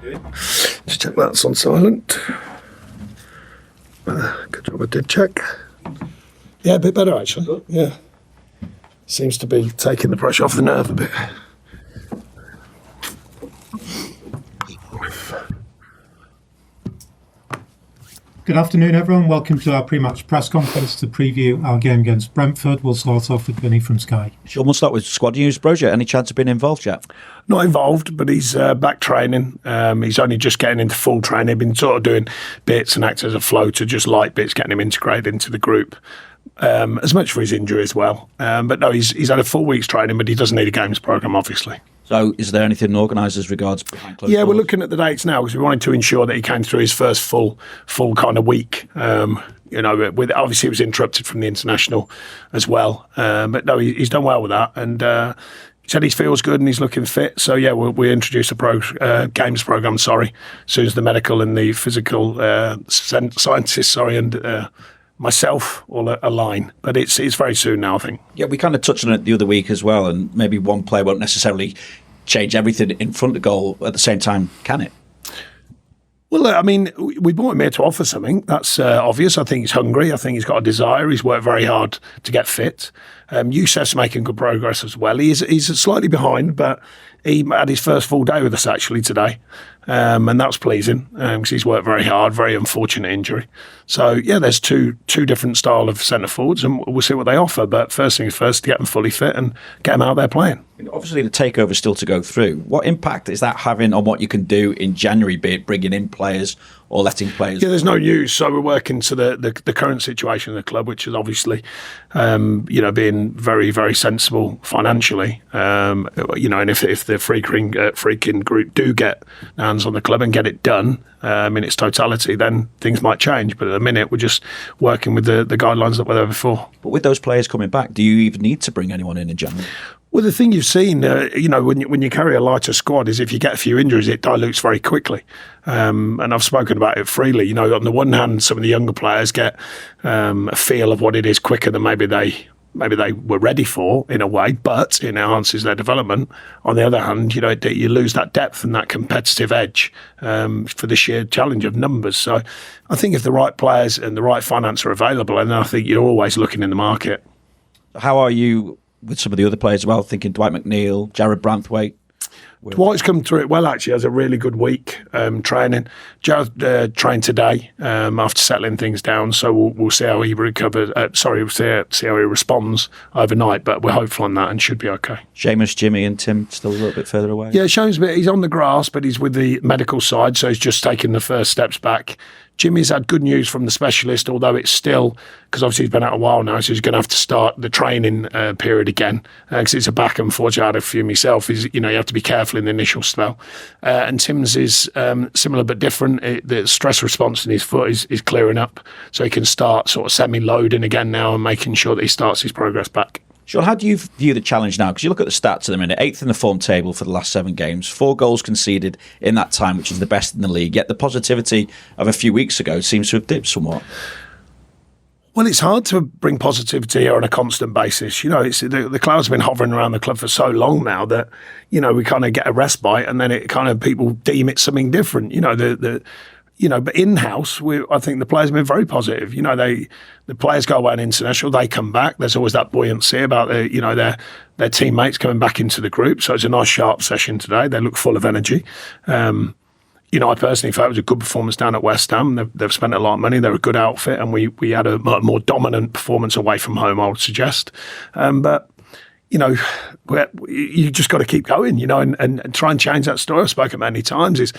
Just check that's on silent. Good job, I did check. Yeah, a bit better actually. Yeah. Seems to be taking the pressure off the nerve a bit. Good afternoon, everyone. Welcome to our pre-match press conference to preview our game against Brentford. We'll start off with Vinny from Sky. Sure, we'll start with squad news. Brozier, any chance of being involved yet? Not involved, but he's back training. He's only just getting into full training. Been sort of doing bits and acting as a floater, just light bits, getting him integrated into the group. As much for his injury as well. But no, he's had a full week's training, but he doesn't need a games programme, obviously. So is there anything organised as regards behind closed doors? We're looking at the dates now because we wanted to ensure that he came through his first full kind of week. With obviously it was interrupted from the international as well. But no, he's done well with that. And he said he feels good and he's looking fit. So yeah, we'll introduce a games programme, as soon as the medical and the physical scientists, and myself all align. But it's very soon now, I think. Yeah, we kind of touched on it the other week as well, and maybe one player won't necessarily change everything in front of goal at the same time, can it? Well, I mean, we brought him here to offer something. That's obvious. I think he's hungry. I think he's got a desire. He's worked very hard to get fit. Youssef's making good progress as well. He's slightly behind, but he had his first full day with us actually today. And that's pleasing because he's worked very hard, very unfortunate injury. So, yeah, there's two different style of centre forwards and we'll see what they offer. But first things first, to get them fully fit and get them out there playing. Obviously, the takeover is still to go through. What impact is that having on what you can do in January, be it bringing in players or letting players? Yeah, there's no news. So we're working to the current situation of the club, which is obviously, being very, very sensible financially. And if the freaking group do get hands on the club and get it done in its totality, then things might change. But at the minute, we're just working with the guidelines that were there before. But with those players coming back, do you even need to bring anyone in January? Well, the thing you've seen, when you carry a lighter squad, is if you get a few injuries, it dilutes very quickly. And I've spoken about it freely. On the one hand, some of the younger players get a feel of what it is quicker than maybe they were ready for in a way, but it enhances their development. On the other hand, you lose that depth and that competitive edge for the sheer challenge of numbers. So I think if the right players and the right finance are available, and I think you're always looking in the market. How are you with some of the other players as well, thinking Dwight McNeil, Jarrad Branthwaite? Dwight's come through it well, actually. Has a really good week training. Jarrad trained today after settling things down, so we'll see how he recovers. We'll see how he responds overnight, but we're hopeful on that and should be okay. Seamus, Jimmy and Tim still a little bit further away? Yeah, Seamus, he's on the grass, but he's with the medical side, so he's just taking the first steps back. Jimmy's had good news from the specialist, although it's still, because obviously he's been out a while now, so he's going to have to start the training period again, because it's a back and forth. I had a few myself. You have to be careful in the initial spell. And Tim's is similar but different. The stress response in his foot is clearing up, so he can start sort of semi-loading again now and making sure that he starts his progress back. Sean, how do you view the challenge now? Because you look at the stats at the minute, 8th in the form table for the last 7 games, 4 goals conceded in that time, which is the best in the league. Yet the positivity of a few weeks ago seems to have dipped somewhat. Well, it's hard to bring positivity here on a constant basis. The clouds have been hovering around the club for so long now that, we kind of get a respite and then it kind of people deem it something different. But in-house, I think the players have been very positive. The players go away on international, they come back. There's always that buoyancy about their teammates coming back into the group. So it's a nice sharp session today. They look full of energy. I personally felt it was a good performance down at West Ham. They've spent a lot of money. They're a good outfit, and we had a more dominant performance away from home, I would suggest. But you just got to keep going, and try and change that story. I've spoken many times.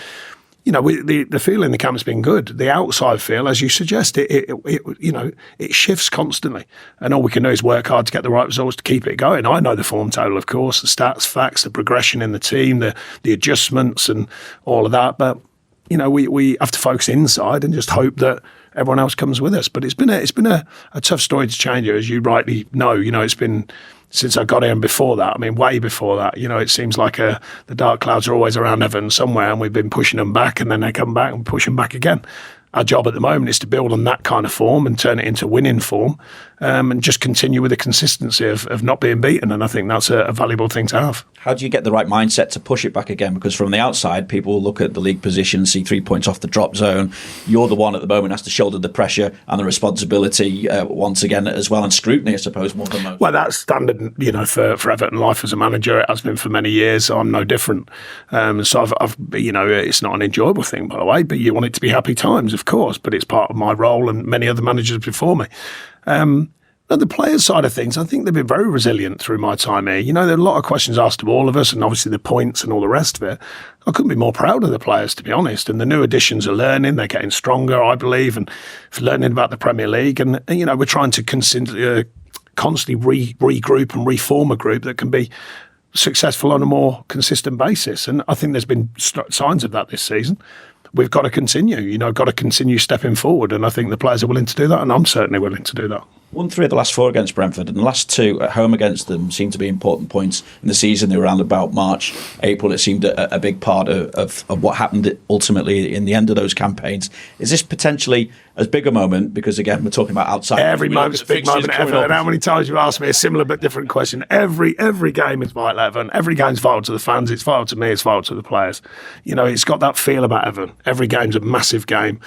The feel in the camp's been good. The outside feel, as you suggest, it shifts constantly. And all we can do is work hard to get the right results to keep it going. I know the form table, of course, the stats, facts, the progression in the team, the adjustments and all of that. But, we have to focus inside and just hope that everyone else comes with us. But it's been a tough story to change it, as you rightly know. It's been since I got here and before that. I mean, way before that. It seems like the dark clouds are always around Everton somewhere, and we've been pushing them back, and then they come back and push them back again. our job at the moment is to build on that kind of form and turn it into winning form, and just continue with the consistency of not being beaten. And I think that's a valuable thing to have. How do you get the right mindset to push it back again? Because from the outside, people look at the league position, see 3 points off the drop zone. You're the one at the moment has to shoulder the pressure and the responsibility once again as well, and scrutiny, I suppose, more than most. Well, that's standard, for Everton life as a manager. It has been for many years. So I'm no different. So I've, it's not an enjoyable thing, by the way, but you want it to be happy times, of course. But it's part of my role and many other managers before me. On the players' side of things, I think they've been very resilient through my time here. There are a lot of questions asked of all of us, and obviously the points and all the rest of it. I couldn't be more proud of the players, to be honest. And the new additions are learning; they're getting stronger, I believe, and learning about the Premier League. And we're trying to constantly regroup and reform a group that can be successful on a more consistent basis. And I think there's been signs of that this season. We've got to continue, got to continue stepping forward. And I think the players are willing to do that, and I'm certainly willing to do that. Won 3 of the last 4 against Brentford, and the last 2 at home against them seemed to be important points in the season. They were around about March, April. It seemed a big part of what happened ultimately in the end of those campaigns. Is this potentially as big a moment? Because again, we're talking about outside. Every moment's a big moment ever. And how many times you've asked me a similar but different question? Every game is vital, Everton. Every game's vital to the fans. It's vital to me. It's vital to the players. It's got that feel about Everton. Every game's a massive game.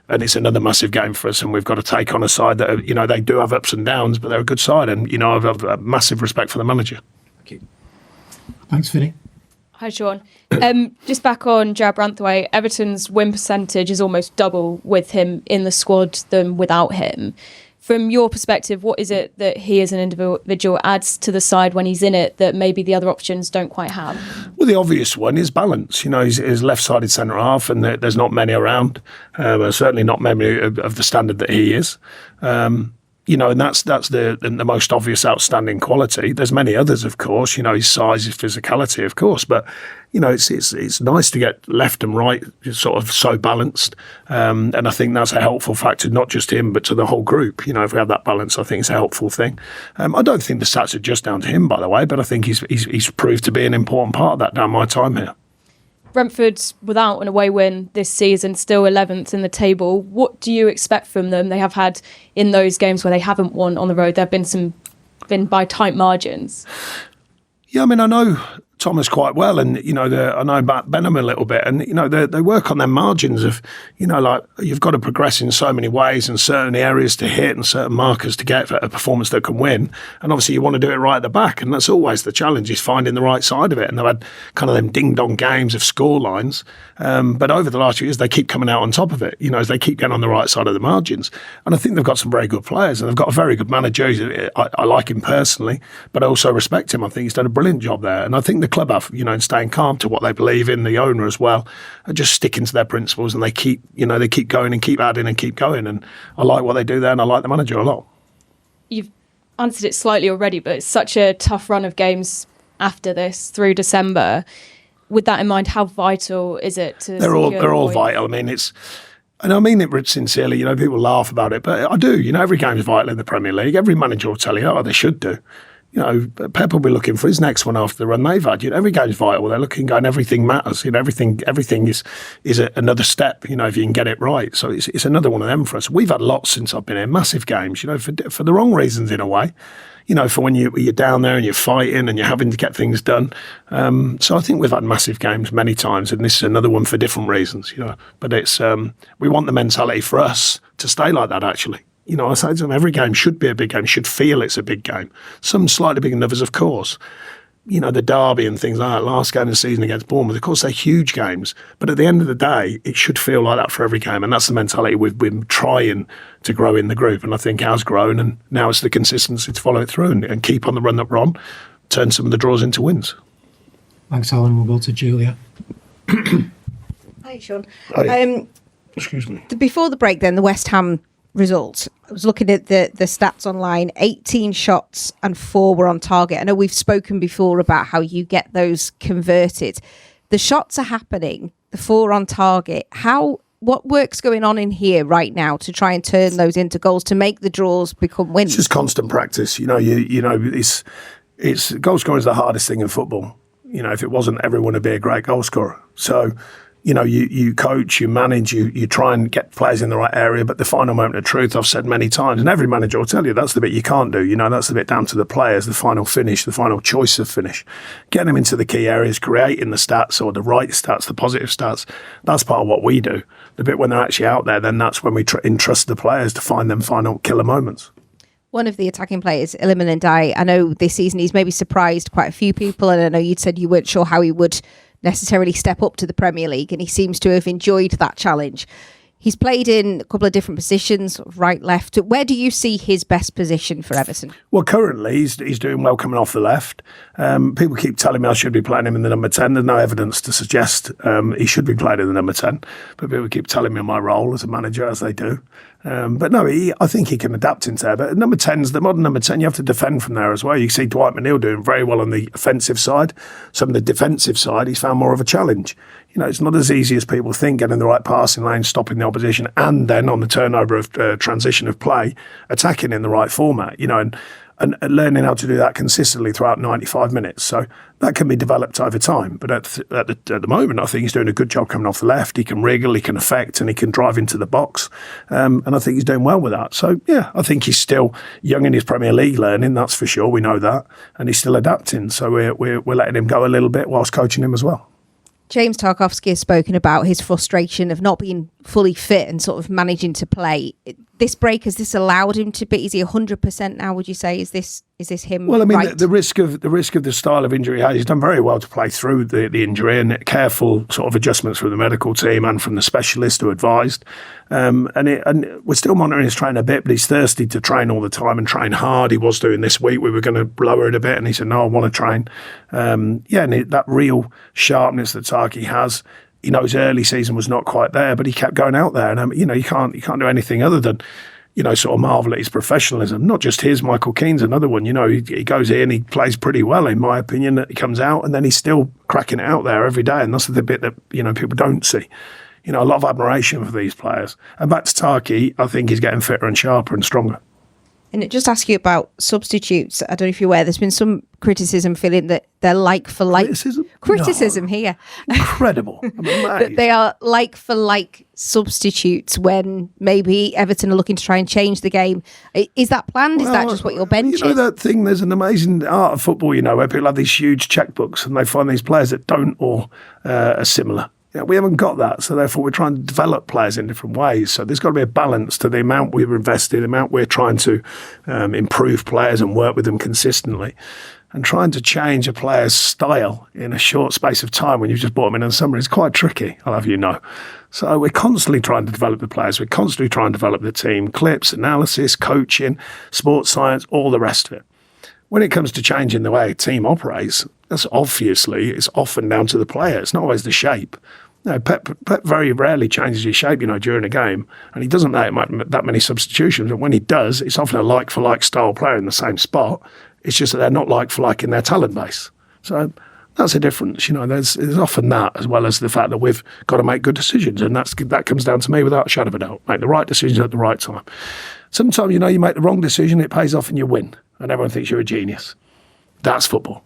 And it's another massive game for us, and we've got to take on a side that, they do have ups and downs, but they're a good side. And, I've a massive respect for the manager. Thank you. Thanks, Vinny. Hi, Sean. Just back on Jarrad Branthwaite, Everton's win percentage is almost double with him in the squad than without him. From your perspective, what is it that he as an individual adds to the side when he's in it that maybe the other options don't quite have? Well, the obvious one is balance. He's left-sided centre-half, and there's not many around. Certainly not many of the standard that he is. And that's the most obvious outstanding quality. There's many others, of course. His size, his physicality, of course. But it's nice to get left and right sort of so balanced. And I think that's a helpful factor, not just him, but to the whole group. If we have that balance, I think it's a helpful thing. I don't think the stats are just down to him, by the way, but I think he's proved to be an important part of that down my time here. Brentford's without an away win this season, still 11th in the table. What do you expect from them? They have had, in those games where they haven't won on the road, there have been by tight margins. Yeah, I know Thomas quite well, and I know about Benham a little bit, and they work on their margins of like you've got to progress in so many ways and certain areas to hit and certain markers to get a performance that can win, and obviously you want to do it right at the back, and that's always the challenge, is finding the right side of it. And they've had kind of them ding dong games of score lines, but over the last few years they keep coming out on top of it, as they keep getting on the right side of the margins. And I think they've got some very good players, and they've got a very good manager. I like him personally, but I also respect him. I think he's done a brilliant job there, and I think the club have, and staying calm to what they believe in, the owner as well, and just sticking to their principles, and they keep going and keep adding and keep going. And I like what they do there, and I like the manager a lot. You've answered it slightly already, but it's such a tough run of games after this through December. With that in mind, how vital is it to? They're all vital. And I mean it sincerely. People laugh about it, but I do. Every game is vital in the Premier League. Every manager will tell you, they should do. Pep will be looking for his next one after the run they've had. Every game's vital. They're looking, going, everything matters. Everything is another step. If you can get it right. So it's another one of them for us. We've had lots since I've been here, massive games. For the wrong reasons in a way. For when you're down there and you're fighting and you're having to get things done. So I think we've had massive games many times, and this is another one for different reasons. But it's we want the mentality for us to stay like that. Actually. I say to them, every game should be a big game, should feel it's a big game. Some slightly bigger than others, of course. The derby and things like that, last game of the season against Bournemouth, of course, they're huge games. But at the end of the day, it should feel like that for every game. And that's the mentality we've been trying to grow in the group. And I think ours grown. And now it's the consistency to follow it through and keep on the run that we're on, turn some of the draws into wins. Thanks, Alan. We'll go to Julia. Hi, Sean. Hi. Excuse me. Before the break, then, the West Ham results. I was looking at the stats online. 18 shots and 4 were on target. I know we've spoken before about how you get those converted. The shots are happening, the 4 on target. What work's going on in here right now to try and turn those into goals, to make the draws become wins? It's just constant practice. It's goal scoring is the hardest thing in football. If it wasn't, everyone would be a great goal scorer. So you coach, you manage, you try and get players in the right area, but the final moment of truth, I've said many times, and every manager will tell you, that's the bit you can't do. That's the bit down to the players, the final finish, the final choice of finish. Getting them into the key areas, creating the stats or the right stats, the positive stats, that's part of what we do. The bit when they're actually out there, then that's when we entrust the players to find them final killer moments. One of the attacking players, Iliman Ndiaye, I know this season he's maybe surprised quite a few people, and I know you'd said you weren't sure how he would necessarily step up to the Premier League, and he seems to have enjoyed that challenge. He's played in a couple of different positions, right, left. Where do you see his best position for Everton? Well, currently he's doing well coming off the left. People keep telling me I should be playing him in the number 10. There's no evidence to suggest he should be played in the number 10. But people keep telling me my role as a manager, as they do. But no, I think he can adapt into there. But number 10's the modern number 10. You have to defend from there as well. You see Dwight McNeil doing very well on the offensive side. Some of the defensive side, he's found more of a challenge. It's not as easy as people think, getting the right passing lane, stopping the opposition, and then on the turnover of transition of play, attacking in the right format, and learning how to do that consistently throughout 95 minutes. So that can be developed over time. But at the moment, I think he's doing a good job coming off the left. He can wriggle, he can affect, and he can drive into the box. And I think he's doing well with that. So, yeah, I think he's still young in his Premier League learning, that's for sure. We know that. And he's still adapting. So we're letting him go a little bit whilst coaching him as well. James Tarkowski has spoken about his frustration of not being fully fit and sort of managing to play. This break, has this allowed him to be? Is he 100% now? Would you say is this him? Well, I mean, right? the risk of the style of injury he has, he's done very well to play through the injury, and careful sort of adjustments from the medical team and from the specialist who advised. And we're still monitoring his training a bit, but he's thirsty to train all the time and train hard. He was doing this week. We were going to lower it a bit, and he said, "No, I want to train." And that real sharpness that Tarky has. His early season was not quite there, but he kept going out there. And, you can't do anything other than, sort of marvel at his professionalism. Not just his, Michael Keane's another one. He goes in, he plays pretty well, in my opinion. He comes out and then he's still cracking it out there every day. And that's the bit that, people don't see. A lot of admiration for these players. And back to Tarky, I think he's getting fitter and sharper and stronger. And just ask you about substitutes. I don't know if you're aware, there's been some criticism feeling that they're like for like. Criticism no. here. Incredible. I'm amazed. That they are like for like substitutes when maybe Everton are looking to try and change the game. Is that planned? Is that just what your bench is? That thing, there's an amazing art of football, where people have these huge checkbooks and they find these players that don't or are similar. We haven't got that, so therefore we're trying to develop players in different ways. So there's got to be a balance to the amount we've invested, the amount we're trying to improve players and work with them consistently. And trying to change a player's style in a short space of time when you've just brought them in the summer is quite tricky, I'll have you know. So we're constantly trying to develop the players. We're constantly trying to develop the team, clips, analysis, coaching, sports science, all the rest of it. When it comes to changing the way a team operates, it's often down to the player. It's not always the shape. Pep very rarely changes his shape, during a game, and he doesn't make that many substitutions. And when he does, it's often a like-for-like style player in the same spot. It's just that they're not like-for-like in their talent base. So that's a difference. There's often that, as well as the fact that we've got to make good decisions, and that comes down to me without a shadow of a doubt. Make the right decisions at the right time. Sometimes, you make the wrong decision, it pays off and you win, and everyone thinks you're a genius. That's football.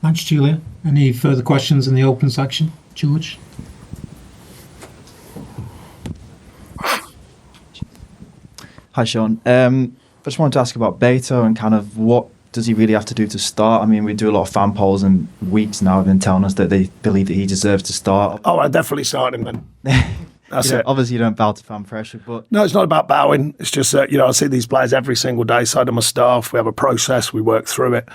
Thanks, Julia. Any further questions in the open section? George? Hi, Sean. Just wanted to ask about Beto and kind of what does he really have to do to start? I mean, we do a lot of fan polls, and weeks now have been telling us that they believe that he deserves to start. Oh, I definitely start him then. That's it. Obviously, you don't bow to fan pressure, but... No, it's not about bowing. It's just that, I see these players every single day, side of my staff. We have a process. We work through it.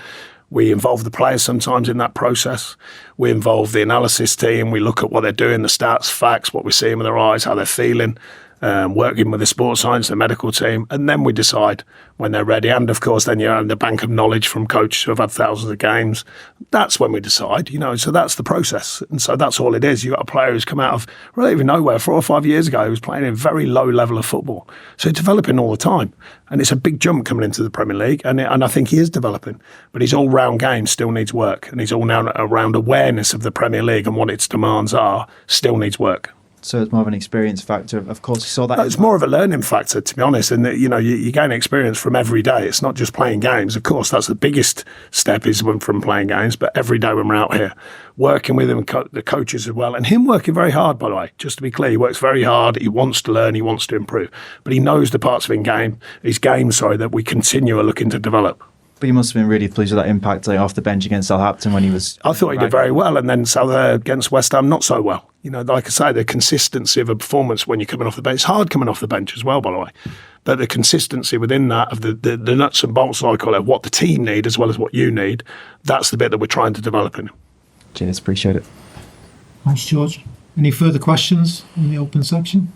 We involve the players sometimes in that process. We involve the analysis team. We look at what they're doing, the stats, facts, what we're seeing with their eyes, how they're feeling. Working with the sports science, the medical team, and then we decide when they're ready. And of course, then you have the bank of knowledge from coaches who have had thousands of games. That's when we decide, so that's the process. And so that's all it is. You've got a player who's come out of relatively nowhere 4 or 5 years ago, who was playing a very low level of football. So he's developing all the time. And it's a big jump coming into the Premier League. And I think he is developing. But his all-round game still needs work. And his all-round awareness of the Premier League and what its demands are still needs work. So it's more of an experience factor. Of course, you saw that. It's more of a learning factor, to be honest. And you gain experience from every day. It's not just playing games. Of course, that's the biggest step is from playing games. But every day when we're out here, working with him, the coaches as well, and him working very hard. By the way, just to be clear, he works very hard. He wants to learn. He wants to improve. But he knows the parts of his game, that we continue looking to develop. But you must have been really pleased with that impact off the bench against Southampton when he was. I thought he did very well, and then against West Ham, not so well. Like I say, the consistency of a performance when you're coming off the bench, it's hard coming off the bench as well, by the way. But the consistency within that of the nuts and bolts, I call it, what the team need as well as what you need, that's the bit that we're trying to develop in. Cheers, appreciate it. Thanks, George. Any further questions in the open section?